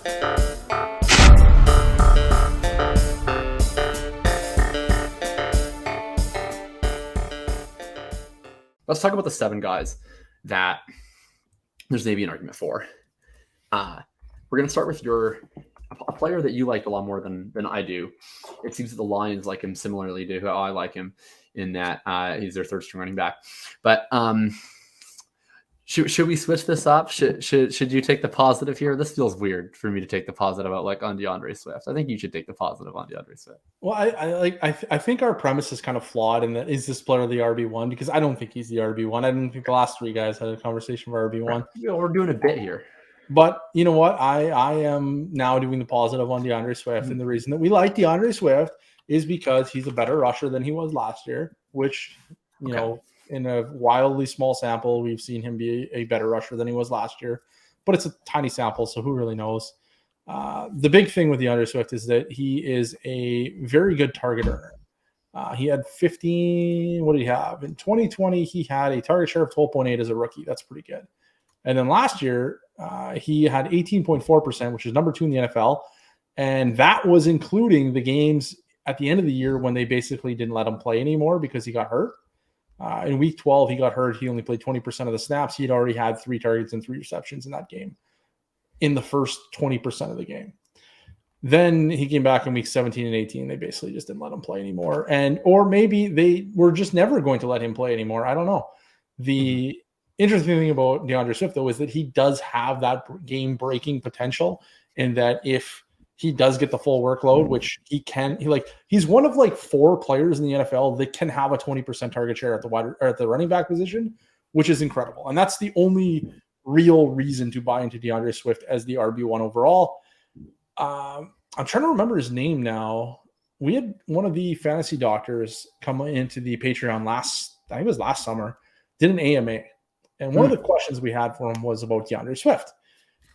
Let's talk about the 7 guys that there's maybe an argument for. We're going to start with a player that you like a lot more than I do. It seems that the Lions like him similarly to how I like him, in that he's their third string running back. But should we switch this up? Should you take the positive here? This feels weird for me to take the positive on DeAndre Swift. I think you should take the positive on DeAndre Swift. Well, I think our premise is kind of flawed in that, is this player the RB1? Because I don't think he's the RB1. I didn't think the last 3 guys had a conversation for RB1. Yeah, we're doing a bit here. But you know what? I am now doing the positive on DeAndre Swift. And the reason that we like DeAndre Swift is because he's a better rusher than he was last year, which, you know, in a wildly small sample, we've seen him be a better rusher than he was last year. But it's a tiny sample, so who really knows? The big thing with DeAndre Swift is that he is a very good target earner. He had 15. What did he have? In 2020, he had a target share of 12.8 as a rookie. That's pretty good. And then last year, he had 18.4%, which is number 2 in the NFL. And that was including the games at the end of the year when they basically didn't let him play anymore because he got hurt. In week 12, he got hurt. He only played 20% of the snaps. He'd already had 3 targets and 3 receptions in that game in the first 20% of the game. Then he came back in week 17 and 18. They basically just didn't let him play anymore. Or maybe they were just never going to let him play anymore. I don't know. The interesting thing about DeAndre Swift, though, is that he does have that game-breaking potential, in that if he does get the full workload, which he can, he's one of 4 players in the NFL that can have a 20% target share at the running back position, which is incredible. And that's the only real reason to buy into DeAndre Swift as the RB1 overall. I'm trying to remember his name now. We had one of the fantasy doctors come into the Patreon last summer, did an AMA. And one of the questions we had for him was about DeAndre Swift.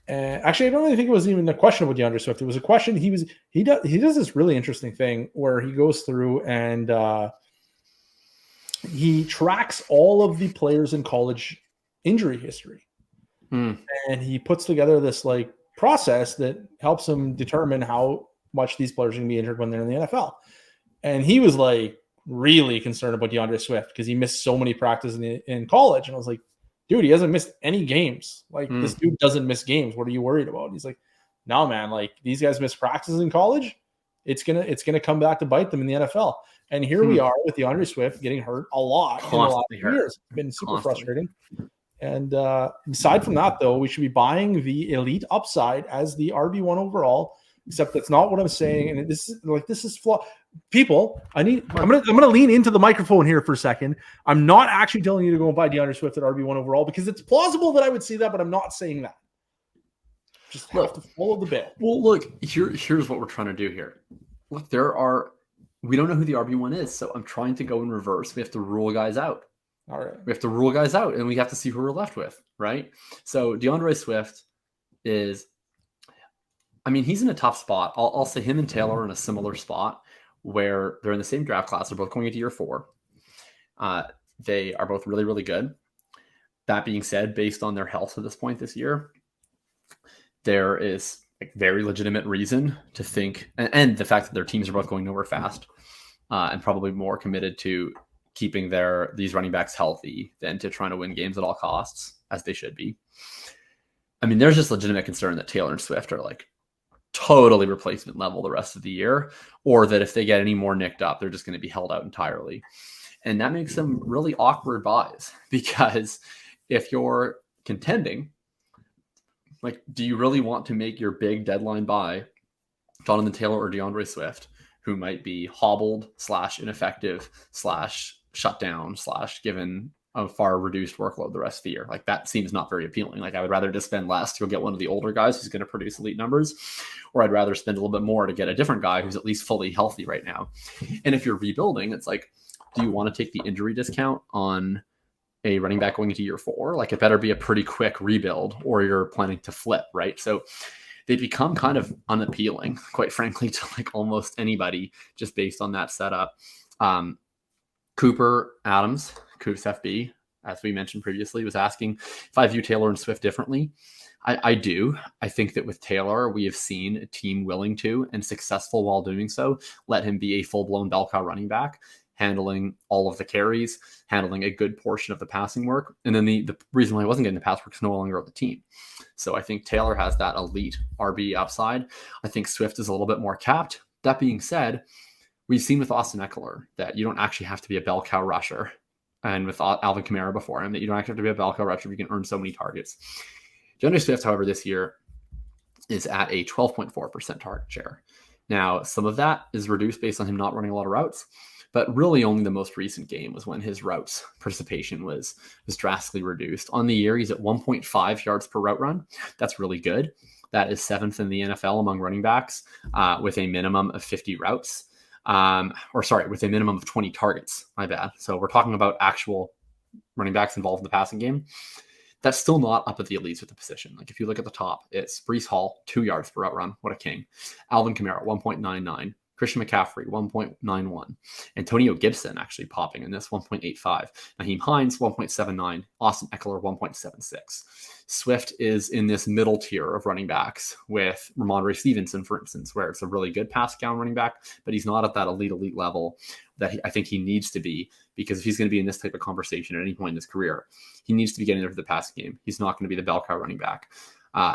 And actually, I don't really think it was even a question about DeAndre Swift. It was a question. He does this really interesting thing where he goes through and he tracks all of the players in college injury history. And he puts together this process that helps him determine how much these players are going to be injured when they're in the NFL. And he was really concerned about DeAndre Swift because he missed so many practices in college. And I was like, dude, he hasn't missed any games. This dude doesn't miss games. What are you worried about? And he's like, no, man, these guys miss practices in college. It's gonna come back to bite them in the NFL. And here we are with DeAndre Swift getting hurt a lot in the last few years. It's been super frustrating. And aside from that, though, we should be buying the elite upside as the RB1 overall. Except that's not what I'm saying. And this is flawed. People, I'm gonna lean into the microphone here for a second. I'm not actually telling you to go and buy DeAndre Swift at RB1 overall, because it's plausible that I would see that, but I'm not saying that. Just have to follow the bill. Well, look, here's what we're trying to do here. Look, we don't know who the RB1 is, so I'm trying to go in reverse. We have to rule guys out. All right. We have to rule guys out, and we have to see who we're left with, right? So DeAndre Swift is, he's in a tough spot. I'll say him and Taylor are in a similar spot where they're in the same draft class. They're both going into year 4. They are both really, really good. That being said, based on their health at this point this year, there is very legitimate reason to think, and the fact that their teams are both going nowhere fast, and probably more committed to keeping these running backs healthy than to trying to win games at all costs, as they should be. There's just legitimate concern that Taylor and Swift are totally replacement level the rest of the year, or that if they get any more nicked up, they're just going to be held out entirely. And that makes them really awkward buys, because if you're contending, do you really want to make your big deadline buy Jonathan Taylor or DeAndre Swift, who might be hobbled / ineffective / shut down / given a far reduced workload the rest of the year? That seems not very appealing. I would rather just spend less to go get one of the older guys who's going to produce elite numbers, or I'd rather spend a little bit more to get a different guy who's at least fully healthy right now. And if you're rebuilding, it's do you want to take the injury discount on a running back going into year 4? It better be a pretty quick rebuild, or you're planning to flip, right? So they become kind of unappealing, quite frankly, to almost anybody just based on that setup. Cooper Adams, Coops FB, as we mentioned previously, was asking if I view Taylor and Swift differently. I do. I think that with Taylor, we have seen a team willing to and successful while doing so let him be a full-blown bell cow running back, handling all of the carries, handling a good portion of the passing work. And then the reason why he wasn't getting the pass work is no longer on the team. So I think Taylor has that elite RB upside. I think Swift is a little bit more capped. That being said, we've seen with Austin Eckler that you don't actually have to be a bell cow rusher. And with Alvin Kamara before him, that you don't actually have to be a bell cow rusher if you can earn so many targets. DeAndre Swift, however, this year is at a 12.4% target share. Now, some of that is reduced based on him not running a lot of routes, but really only the most recent game was when his routes participation was drastically reduced. On the year, he's at 1.5 yards per route run. That's really good. That is 7th in the NFL among running backs with a minimum of 50 routes. With a minimum of 20 targets. My bad. So we're talking about actual running backs involved in the passing game. That's still not up at the elites with the position. Like if you look at the top, it's Breece Hall, 2 yards per route run. What a king. Alvin Kamara, 1.99. Christian McCaffrey, 1.91. Antonio Gibson actually popping in this, 1.85. Naheem Hines, 1.79. Austin Eckler, 1.76. Swift is in this middle tier of running backs with Ramondre Stevenson, for instance, where it's a really good pass down running back, but he's not at that elite level that I think he needs to be, because if he's going to be in this type of conversation at any point in his career, he needs to be getting there for the passing game. He's not going to be the bell cow running back.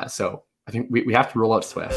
So I think we have to rule out Swift.